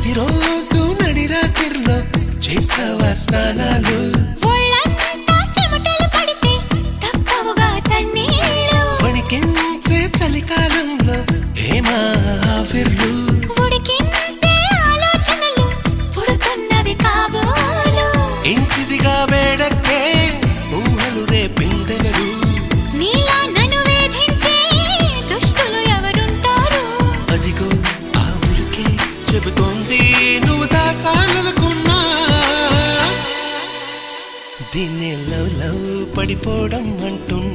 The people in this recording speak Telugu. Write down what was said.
ప్రతిరోజు నడిరాత్రిలో చేస్తావా స్నానాలు వణికించే చలికాలంలో ఏమా ఆవిర్లు ఇంటిదిగా వేడక్కే ఊహలు రేపిందెవరు అదిగో ఆ ఉలికే చెబుతోంది నువ్వు దాచాలనుకున్నా దీన్ని లవ్ లవ్ పడిపోవడం అంటున్నా